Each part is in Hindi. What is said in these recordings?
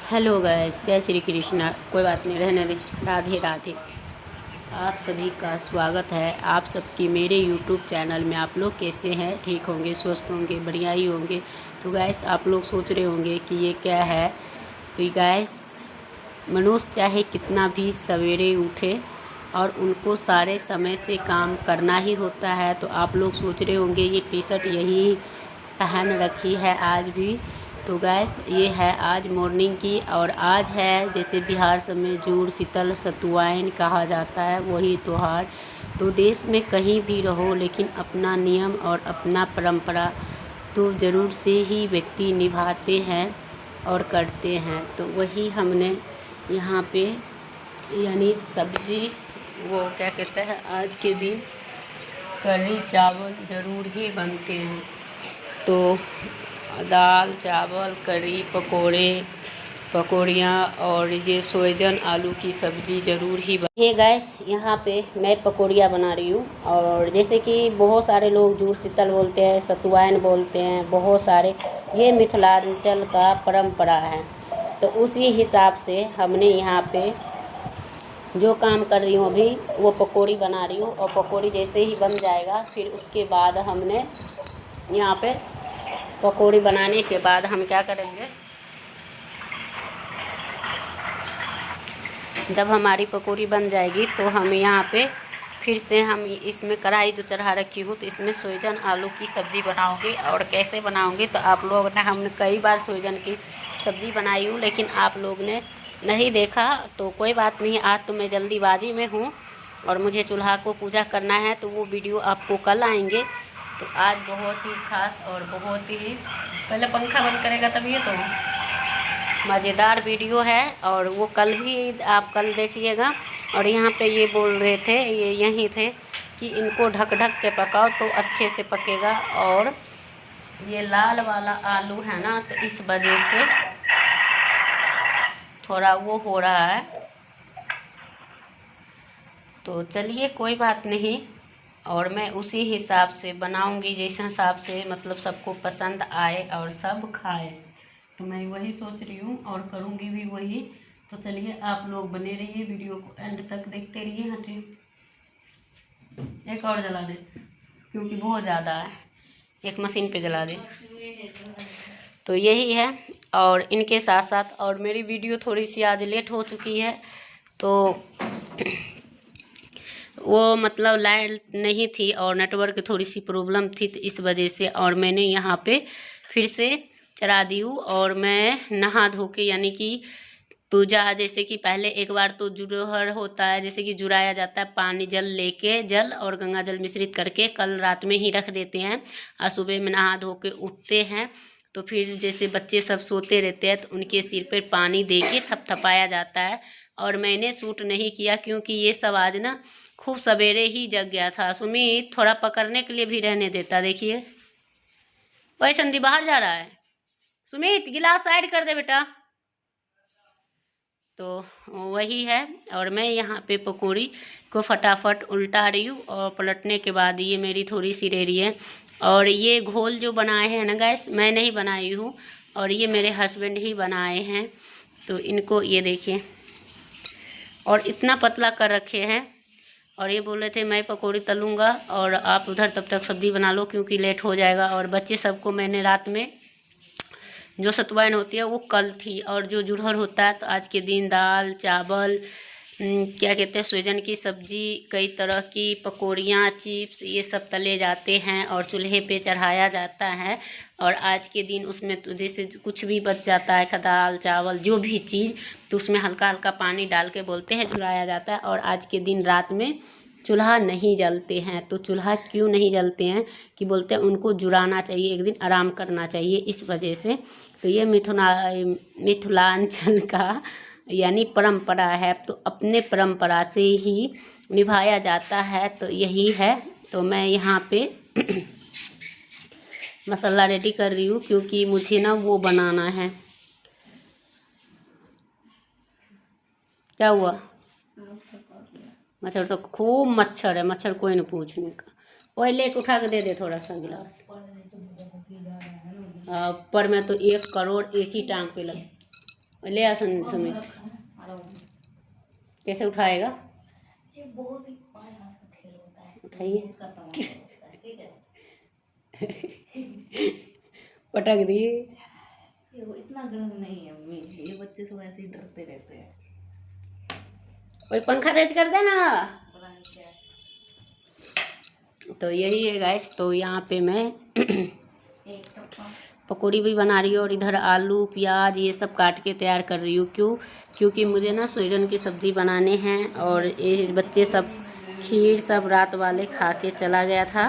हेलो गाइस, जय श्री कृष्णा। कोई बात नहीं, रहने दे। राधे राधे। आप सभी का स्वागत है। आप सबकी मेरे यूट्यूब चैनल में। आप लोग कैसे हैं? ठीक होंगे, स्वस्थ होंगे, बढ़िया ही होंगे। तो गाइस, आप लोग सोच रहे होंगे कि ये क्या है। तो ये गाइस, मनुष्य चाहे कितना भी सवेरे उठे और उनको सारे समय से काम करना ही होता है। तो आप लोग सोच रहे होंगे ये टी शर्ट यही पहन रखी है आज भी। तो गैस, ये है आज मॉर्निंग की। और आज है जैसे बिहार सब में जुड़ शीतल सतुआइन कहा जाता है, वही त्योहार। तो देश में कहीं भी रहो, लेकिन अपना नियम और अपना परंपरा तो ज़रूर से ही व्यक्ति निभाते हैं और करते हैं। तो वही हमने यहाँ पे यानी सब्जी, वो क्या कहते हैं, आज के दिन कढ़ी चावल ज़रूर ही बनते हैं। तो दाल चावल कढ़ी पकौड़ियाँ और ये सोयाजन आलू की सब्ज़ी ज़रूर ही हे गैस, यहाँ पे मैं पकौड़ियाँ बना रही हूँ। और जैसे कि बहुत सारे लोग जुड़ शीतल बोलते हैं, सतुआइन बोलते हैं, बहुत सारे, ये मिथिलांचल का परंपरा है। तो उसी हिसाब से हमने यहाँ पे जो काम कर रही हूँ अभी, वो पकौड़ी बना रही हूँ। और पकौड़ी जैसे ही बन जाएगा, फिर उसके बाद हमने यहाँ पे पकौड़ी बनाने के बाद हम क्या करेंगे, जब हमारी पकौड़ी बन जाएगी तो हम यहाँ पे फिर से हम इसमें कढ़ाई जो चढ़ा रखी हूँ, तो इसमें सोयाजन आलू की सब्ज़ी बनाऊँगी। और कैसे बनाऊँगी, तो आप लोग ने, हमने कई बार सोयाजन की सब्ज़ी बनाई हूँ, लेकिन आप लोग ने नहीं देखा। तो कोई बात नहीं, आज तो मैं जल्दीबाजी में हूँ और मुझे चूल्हा को पूजा करना है, तो वो वीडियो आपको कल आएंगे। तो आज बहुत ही खास और बहुत ही, पहले पंखा बंद करेगा तभी तो मज़ेदार वीडियो है। और वो कल भी आप कल देखिएगा। और यहाँ पे ये बोल रहे थे, ये यहीं थे, कि इनको ढक ढक के पकाओ तो अच्छे से पकेगा। और ये लाल वाला आलू है ना, तो इस वजह से थोड़ा वो हो रहा है। तो चलिए, कोई बात नहीं। और मैं उसी हिसाब से बनाऊंगी, जिस हिसाब से मतलब सबको पसंद आए और सब खाए। तो मैं वही सोच रही हूँ और करूँगी भी वही। तो चलिए, आप लोग बने रहिए, वीडियो को एंड तक देखते रहिए। हटिए, एक और जला दे क्योंकि बहुत ज़्यादा है, एक मशीन पे जला दे। तो यही है। और इनके साथ साथ और मेरी वीडियो थोड़ी सी आज लेट हो चुकी है। तो वो मतलब लाइट नहीं थी और नेटवर्क थोड़ी सी प्रॉब्लम थी, तो इस वजह से। और मैंने यहाँ पे फिर से चढ़ा दी हूँ। और मैं नहा धो के, यानी कि पूजा, जैसे कि पहले एक बार तो जुड़हर होता है, जैसे कि जुड़ाया जाता है, पानी जल लेके, जल और गंगा जल मिश्रित करके कल रात में ही रख देते हैं। और सुबह में नहा धो के उठते हैं, तो फिर जैसे बच्चे सब सोते रहते हैं, तो उनके सिर पर पानी दे के थपथपाया जाता है। और मैंने शूट नहीं किया क्योंकि ये सब आज ना खूब सवेरे ही जग गया था। सुमित थोड़ा पकड़ने के लिए भी रहने देता। देखिए, वही संदीप बाहर जा रहा है। सुमित, गिलास साइड कर दे बेटा। तो वही है। और मैं यहाँ पे पकौड़ी को फटाफट उल्टा रही हूँ। और पलटने के बाद ये मेरी थोड़ी सी रह रही है। और ये घोल जो बनाए हैं ना गैस, मैं नहीं बनाई हूँ, और ये मेरे हस्बैंड ही बनाए हैं। तो इनको ये देखिए, और इतना पतला कर रखे हैं। और ये बोल रहे थे मैं पकौड़ी तलूँगा और आप उधर तब तक सब्ज़ी बना लो क्योंकि लेट हो जाएगा। और बच्चे सबको मैंने रात में, जो सतुआइन होती है वो कल थी, और जो जुड़हर होता है तो आज के दिन दाल चावल, क्या कहते हैं, सोयाजन की सब्ज़ी, कई तरह की पकौड़ियाँ, चिप्स, ये सब तले जाते हैं और चूल्हे पे चढ़ाया जाता है। और आज के दिन उसमें तो जैसे कुछ भी बच जाता है, दाल चावल जो भी चीज़, तो उसमें हल्का हल्का पानी डाल के बोलते हैं जुड़ाया जाता है। और आज के दिन रात में चूल्हा नहीं जलते हैं। तो चूल्हा क्यों नहीं जलते हैं, कि बोलते हैं उनको जुड़ाना चाहिए, एक दिन आराम करना चाहिए, इस वजह से। तो ये मिथिलांचल का यानी परंपरा है। तो अपने परंपरा से ही निभाया जाता है। तो यही है। तो मैं यहाँ पे मसाला रेडी कर रही हूँ क्योंकि मुझे ना वो बनाना है। क्या हुआ? मच्छर तो खूब मच्छर है, मच्छर कोई नहीं पूछने का। वही लेके उठा के दे दे थोड़ा सा गिलास। ऊपर में तो 1 करोड़ एक ही टांग पे लगे। ले आ सुमित। कैसे उठाएगा? ये बहुत ही बार हाथ का खेल होता है। उठाइए। का तमाशा होता है, ठीक है। पटक दिए। ये वो इतना गर्म नहीं है अम्मी, ये बच्चे सब ऐसे ही डरते रहते हैं। कोई पंखा तेज कर देना। पता नहीं क्या है। तो यही है गाइस। तो यहाँ पे मैं एक टप्पा पकौड़ी भी बना रही हूँ और इधर आलू प्याज ये सब काट के तैयार कर रही हूँ। क्योंकि मुझे ना सोयाबीन की सब्ज़ी बनाने हैं और ये बच्चे सब खीर सब रात वाले खा के चला गया था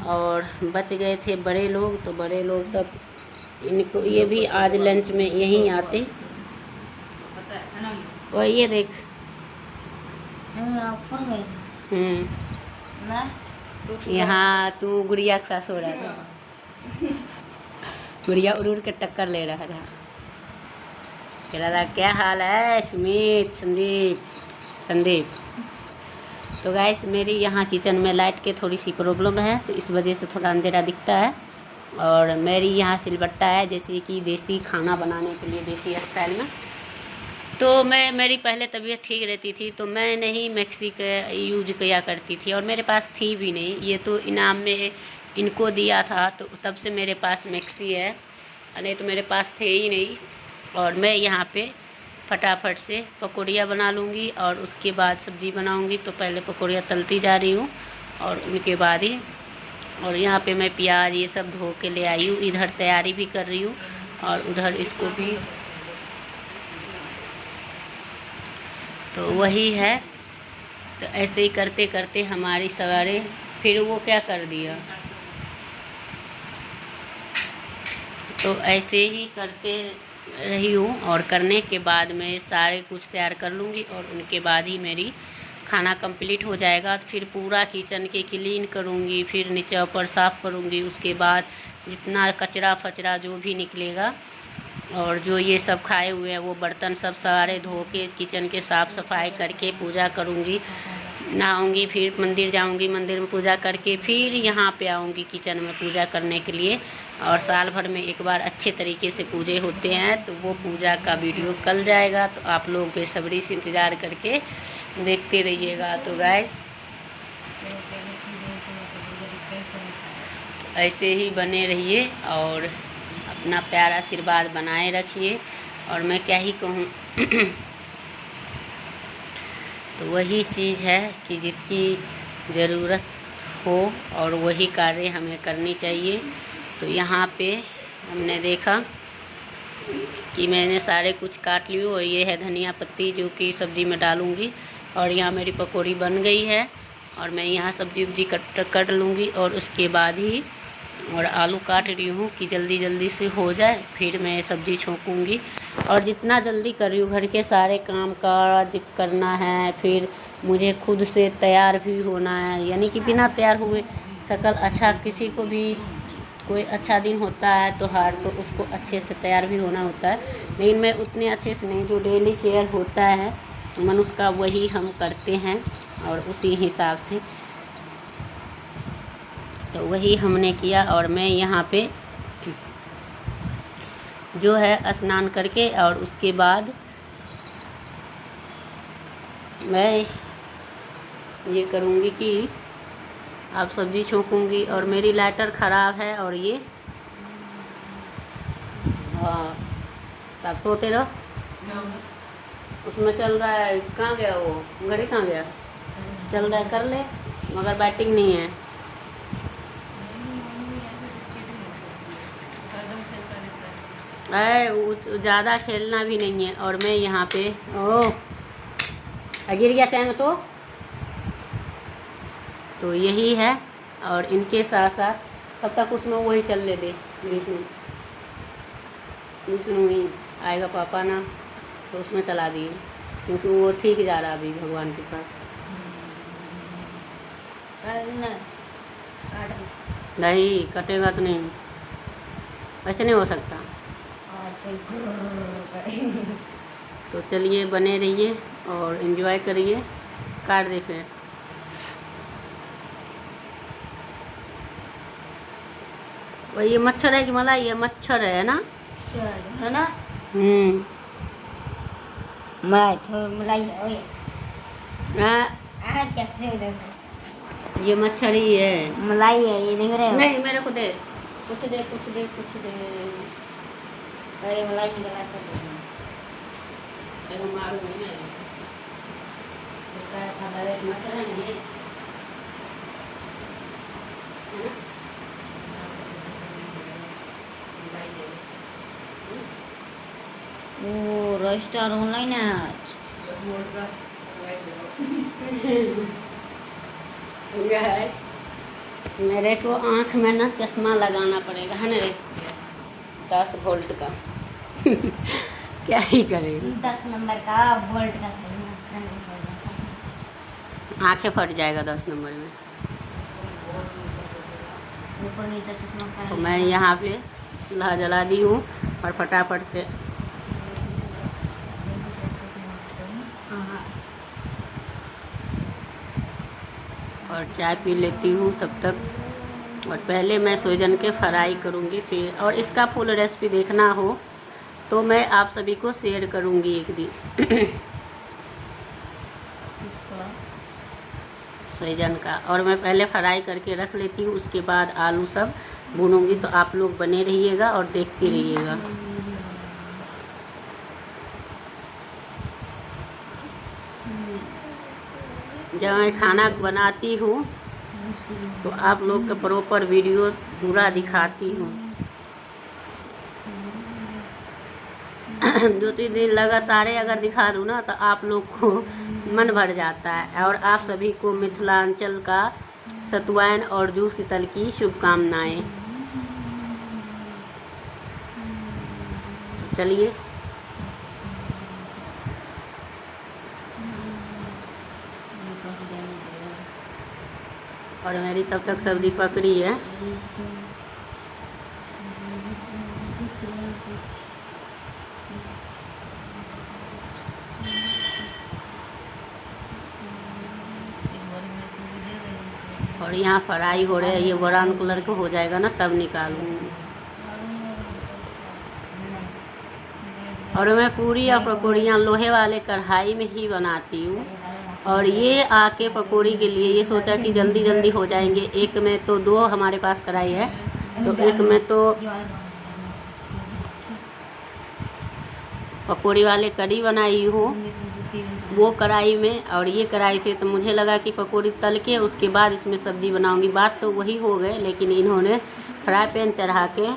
और बच गए थे बड़े लोग। तो बड़े लोग सब इनको ये भी आज लंच में यहीं आते। पता है ना। और ये देख ऊपर गए ना यहाँ तू गुड़िया के साथ सो रहा था। गुड़िया उड़ के टक्कर ले रहा था। कह रहा था क्या हाल है सुमित संदीप। तो गैस मेरी यहाँ किचन में लाइट के थोड़ी सी प्रॉब्लम है तो इस वजह से थोड़ा अंधेरा दिखता है। और मेरी यहाँ सिलबट्टा है जैसे कि देसी खाना बनाने के लिए देसी स्टाइल में। तो मेरी पहले तबीयत ठीक रहती थी तो मैं नहीं मिक्सी का यूज किया करती थी और मेरे पास थी भी नहीं। ये तो इनाम में इनको दिया था तो तब से मेरे पास मिक्सी है, नहीं तो मेरे पास थे ही नहीं। और मैं यहाँ पे फटाफट से पकौड़ियाँ बना लूँगी और उसके बाद सब्ज़ी बनाऊँगी। तो पहले पकौड़ियाँ तलती जा रही हूँ और उनके बाद ही और यहाँ पे मैं प्याज ये सब धो के ले आई हूँ। इधर तैयारी भी कर रही हूँ और उधर इसको भी। तो वही है। तो ऐसे ही करते करते हमारी सवारी फिर वो क्या कर दिया। तो ऐसे ही करते रही हूँ और करने के बाद मैं सारे कुछ तैयार कर लूँगी और उनके बाद ही मेरी खाना कंप्लीट हो जाएगा। तो फिर पूरा किचन के क्लीन करूँगी, फिर नीचे ऊपर साफ़ करूँगी। उसके बाद जितना कचरा फचरा जो भी निकलेगा और जो ये सब खाए हुए हैं वो बर्तन सब सारे धो के किचन के साफ़ सफाई करके पूजा करूँगी, नहाऊँगी, फिर मंदिर जाऊँगी, मंदिर में पूजा करके फिर यहाँ पे आऊँगी किचन में पूजा करने के लिए। और साल भर में एक बार अच्छे तरीके से पूजे होते हैं तो वो पूजा का वीडियो कल जाएगा। तो आप लोग बेसब्री से इंतज़ार करके देखते रहिएगा। तो गाइस ऐसे ही बने रहिए और अपना प्यार आशीर्वाद बनाए रखिए। और मैं क्या ही कहूँ। तो वही चीज़ है कि जिसकी ज़रूरत हो और वही कार्य हमें करनी चाहिए। तो यहाँ पे हमने देखा कि मैंने सारे कुछ काट लियो और ये है धनिया पत्ती जो कि सब्ज़ी में डालूँगी। और यहाँ मेरी पकौड़ी बन गई है और मैं यहाँ सब्ज़ी उब्जी कट लूँगी और उसके बाद ही और आलू काट रही हूँ कि जल्दी जल्दी से हो जाए फिर मैं सब्ज़ी छोंकूँगी। और जितना जल्दी कर रही हूँ घर के सारे काम काज करना है, फिर मुझे खुद से तैयार भी होना है। यानी कि बिना तैयार हुए शकल अच्छा किसी को भी कोई अच्छा दिन होता है तो तो उसको अच्छे से तैयार भी होना होता है। लेकिन मैं उतने अच्छे से नहीं, जो डेली केयर होता है मनुष्य का वही हम करते हैं और उसी हिसाब से तो वही हमने किया। और मैं यहाँ पे जो है स्नान करके और उसके बाद मैं ये करूँगी कि अब सब्ज़ी छोंकूँगी। और मेरी लाइटर ख़राब है और ये हाँ आप सोते रहो, उसमें चल रहा है। कहाँ गया वो घड़ी, कहाँ गया? चल रहा है, कर ले, मगर बैटिंग नहीं है। वो ज़्यादा खेलना भी नहीं है। और मैं यहाँ पे गिर गया चाहे में तो यही है। और इनके साथ साथ तब तक उसमें वही चल ले दे, विष्णु ही आएगा पापा ना तो उसमें चला दिए क्योंकि वो ठीक जा रहा अभी भगवान के पास। नहीं कटेगा तो नहीं, ऐसे नहीं हो सकता। तो चलिए बने रहिए और एंजॉय करिए। काट दे फिर। वही ये मच्छर है कि मलाई, ये मच्छर है ना, है ना। मैं तो मलाई ओए हाँ, आ कैसे देखो ये मच्छरी है। मलाई है ये देख रहे हो नहीं, मेरे को दे, कुछ दे, कुछ दे, कुछ दे। अरे मलाई निकला तो देखो देखो मालूम नहीं है। इसका कलर एक मच्छर है ये। है ना? वो रजिस्टर ऑनलाइन है आज Guys, मेरे को आँख में ना चश्मा लगाना पड़ेगा, है ना रे? 10 वोल्ट का। क्या ही करेंगे, 10 नंबर का वोल्ट का आंखें फट जाएगा 10 नंबर में। ऊपर नीचे चश्मा तो मैं यहाँ पे चूल्हा जला दी हूँ और फटाफट से और चाय पी लेती हूँ तब तक। और पहले मैं सोजन के फ्राई करूँगी, फिर और इसका फुल रेसिपी देखना हो तो मैं आप सभी को शेयर करूँगी एक दिन। सोजन का, और मैं पहले फ्राई करके रख लेती हूँ, उसके बाद आलू सब भूनूंगी। तो आप लोग बने रहिएगा और देखते रहिएगा। जब मैं खाना बनाती हूँ तो आप लोग का प्रॉपर वीडियो पूरा दिखाती हूँ। 2-3 दिन लगातार अगर दिखा दूँ ना तो आप लोग को मन भर जाता है। और आप सभी को मिथिलांचल का सतुआइन और जूड़ शीतल की शुभकामनाएं। चलिए, और मेरी तब तक सब्जी पकड़ी है। और यहाँ फ्राई हो रहे हैं, ये ब्राउन कलर का हो जाएगा ना तब निकालूंगी। और मैं पूरी या पकौड़ियाँ लोहे वाले कढ़ाई में ही बनाती हूँ। और ये आके पकौड़ी के लिए ये सोचा कि जल्दी जल्दी हो जाएंगे। एक में तो 2 हमारे पास कढ़ाई है, तो एक में तो पकौड़ी वाले कढ़ी बनाई हूँ वो कढ़ाई में, और ये कढ़ाई से तो मुझे लगा कि पकौड़ी तल के उसके बाद इसमें सब्जी बनाऊंगी। बात तो वही हो गए, लेकिन इन्होंने फ्राई पैन चढ़ा के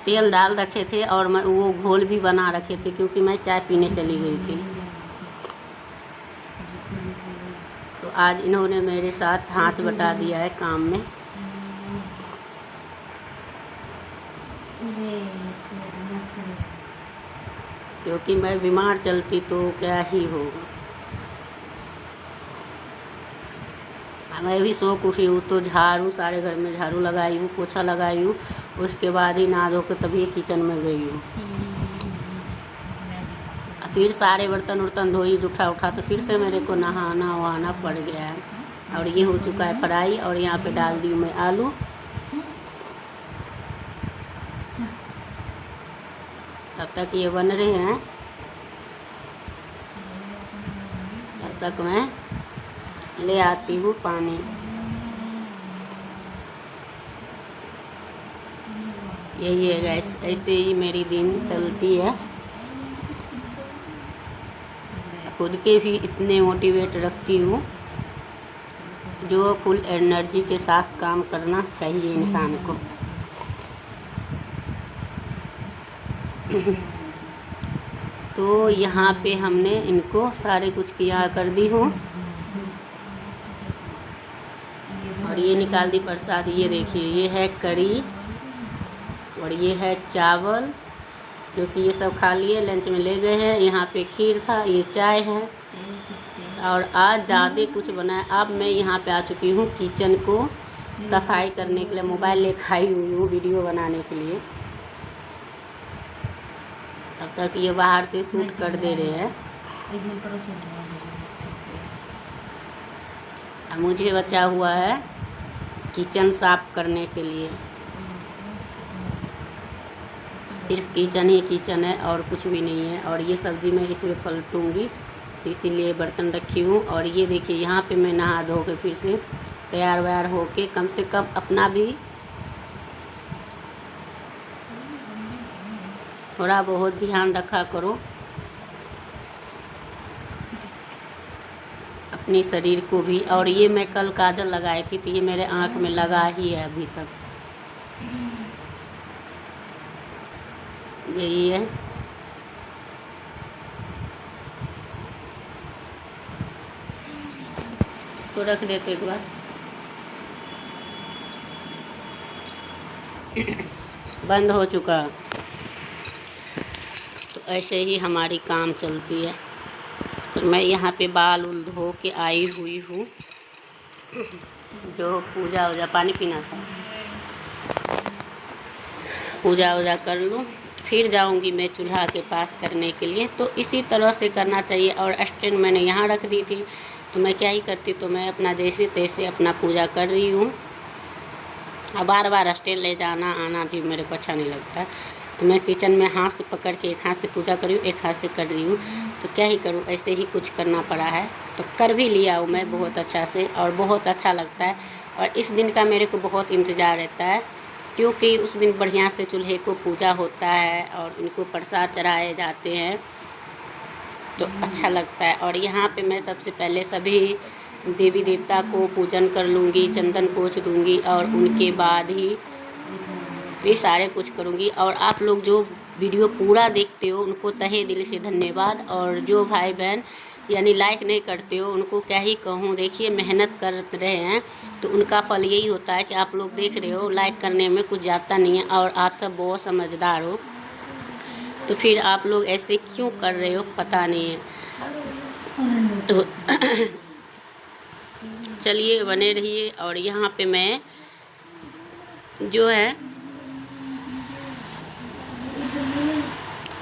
तेल डाल रखे थे और मैं वो घोल भी बना रखे थे, क्योंकि मैं चाय पीने चली गई थी। तो आज इन्होंने मेरे साथ हाथ बटा दिया है काम में। क्योंकि मैं बीमार चलती तो क्या ही होगा। मैं भी सो उठी हूँ तो झाड़ू, सारे घर में झाड़ू लगाई हूँ, पोछा लगाई हूँ, उसके बाद ही नहा धो के तभी किचन में गई हूँ। फिर सारे बर्तन उर्तन धोई, उठा तो फिर से मेरे को नहाना वहाना पड़ गया है। और ये हो चुका है फ्राई, और यहाँ पे डाल दी मैं आलू। तब तक ये बन रहे हैं, तब तक मैं ले आती हूँ पानी। यही है गैस, ऐसे ही मेरी दिन चलती है। खुद के भी इतने मोटिवेट रखती हूँ, जो फुल एनर्जी के साथ काम करना चाहिए इंसान को। तो यहाँ पे हमने इनको सारे कुछ किया कर दी हूँ, और ये निकाल दी प्रसाद। ये देखिए, ये है कढ़ी और ये है चावल, जो कि ये सब खा लिए, लंच में ले गए हैं। यहाँ पे खीर था, ये चाय है, और आज ज़्यादा कुछ बनाया। अब मैं यहाँ पे आ चुकी हूँ किचन को सफाई करने के लिए। मोबाइल लेकर आई हुई हूँ वीडियो बनाने के लिए। तब तक ये बाहर से शूट कर दे रहे हैं। अब मुझे बचा हुआ है किचन साफ करने के लिए। सिर्फ किचन ही किचन है और कुछ भी नहीं है। और ये सब्ज़ी मैं इसमें पलटूँगी, तो इसीलिए बर्तन रखी हूँ। और ये देखिए यहाँ पे मैं नहा धो के फिर से तैयार व्यार होके कम से कम अपना भी थोड़ा बहुत ध्यान रखा करो, अपनी शरीर को भी। और ये मैं कल काजल लगाई थी, तो ये मेरे आँख में लगा ही है अभी तक, यही है। इसको रख देते एक बार। बंद हो चुका। तो ऐसे ही हमारी काम चलती है। तो मैं यहाँ पे बाल उल धो के आई हुई हूँ, जो पूजा वूजा, पानी पीना था, पूजा वूजा कर लूँ, फिर जाऊँगी मैं चूल्हा के पास करने के लिए। तो इसी तरह से करना चाहिए। और स्टैंड मैंने यहाँ रख दी थी, तो मैं क्या ही करती, तो मैं अपना जैसे तैसे अपना पूजा कर रही हूँ। और बार बार स्टैंड ले जाना आना भी मेरे को अच्छा नहीं लगता। तो मैं किचन में हाथ से पकड़ के एक हाथ से पूजा कर रही हूँ, एक हाथ से कर रही हूँ। तो क्या ही करूँ, ऐसे ही कुछ करना पड़ा है। तो कर भी लिया हूँ मैं बहुत अच्छा से, और बहुत अच्छा लगता है। और इस दिन का मेरे को बहुत इंतज़ार रहता है, क्योंकि उस दिन बढ़िया से चूल्हे को पूजा होता है और उनको प्रसाद चढ़ाए जाते हैं, तो अच्छा लगता है। और यहाँ पे मैं सबसे पहले सभी देवी देवता को पूजन कर लूँगी, चंदन पोंछ दूँगी, और उनके बाद ही ये सारे कुछ करूँगी। और आप लोग जो वीडियो पूरा देखते हो उनको तहे दिल से धन्यवाद। और जो भाई बहन यानी लाइक नहीं करते हो उनको क्या ही कहूँ। देखिए मेहनत कर रहे हैं तो उनका फल यही होता है कि आप लोग देख रहे हो, लाइक करने में कुछ जाता नहीं है। और आप सब बहुत समझदार हो, तो फिर आप लोग ऐसे क्यों कर रहे हो पता नहीं है। तो चलिए बने रहिए। और यहाँ पे मैं जो है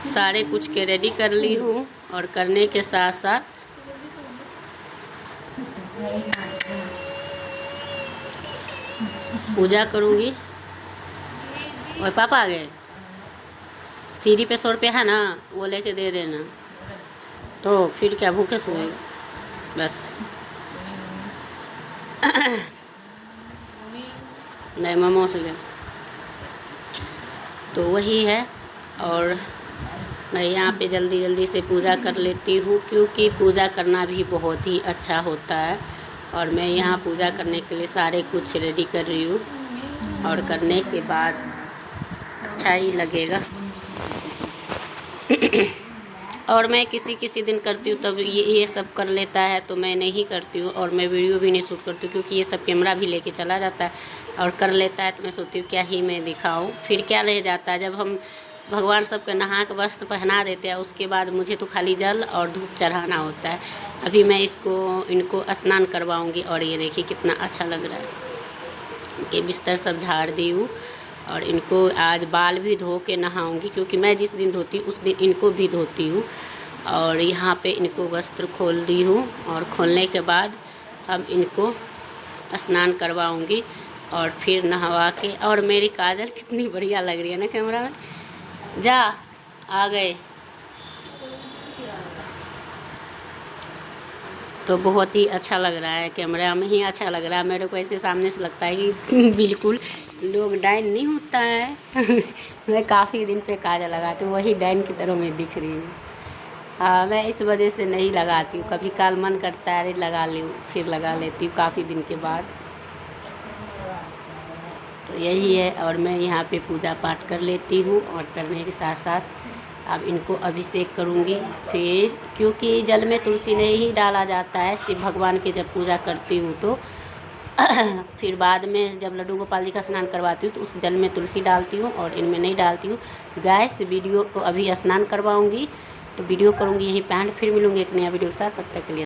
सारे कुछ के रेडी कर ली हूँ, और करने के साथ साथ पूजा करूँगी। और पापा आ गए, सीढ़ी पे 100 रुपया है ना, वो लेके दे देना। तो फिर क्या भूखे सोए बस। नहीं मामा से ले, तो वही है। और मैं यहाँ पे जल्दी जल्दी से पूजा कर लेती हूँ, क्योंकि पूजा करना भी बहुत ही अच्छा होता है। और मैं यहाँ पूजा करने के लिए सारे कुछ रेडी कर रही हूँ, और करने के बाद अच्छा ही लगेगा। और मैं किसी दिन करती हूँ तब ये सब कर लेता है, तो मैं नहीं करती हूँ। और मैं वीडियो भी नहीं शूट करती हूँ, क्योंकि ये सब कैमरा भी लेके चला जाता है और कर लेता है। तो मैं सोचती हूँ क्या ही मैं दिखाऊँ, फिर क्या रह जाता है। जब हम भगवान सबके नहा के वस्त्र पहना देते हैं, उसके बाद मुझे तो खाली जल और धूप चढ़ाना होता है। अभी मैं इनको स्नान करवाऊँगी। और ये देखिए कितना अच्छा लग रहा है। इनके बिस्तर सब झाड़ दी हूँ, और इनको आज बाल भी धो के नहाऊंगी, क्योंकि मैं जिस दिन धोती हूँ उस दिन इनको भी धोती हूँ। और यहाँ पे इनको वस्त्र खोल दी हूँ, और खोलने के बाद अब इनको स्नान करवाऊंगी और फिर नहवा के। और मेरी काजल कितनी बढ़िया लग रही है ना कैमरा में। जा आ गए, तो बहुत ही अच्छा लग रहा है, कैमरा में ही अच्छा लग रहा है। मेरे को ऐसे सामने से लगता है कि बिल्कुल लोग डाइन नहीं होता है। मैं काफ़ी दिन पे काजल लगाती हूँ, वही डाइन की तरह मैं दिख रही हूँ। हाँ, मैं इस वजह से नहीं लगाती हूँ। कभी काल मन करता है अरे लगा लूँ, फिर लगा लेती हूँ काफ़ी दिन के बाद। तो यही है। और मैं यहाँ पे पूजा पाठ कर लेती हूँ, और करने के साथ साथ अब इनको अभिषेक करूँगी। फिर क्योंकि जल में तुलसी नहीं ही डाला जाता है शिव भगवान की जब पूजा करती हूँ, तो फिर बाद में जब लड्डू गोपाल जी का स्नान करवाती हूँ तो उस जल में तुलसी डालती हूँ, और इनमें नहीं डालती हूँ। तो गाइस वीडियो को अभी स्नान करवाऊँगी, तो वीडियो करूँगी यहीं पे एंड। फिर मिलूँगी एक नया वीडियो के साथ, तब तक के लिए।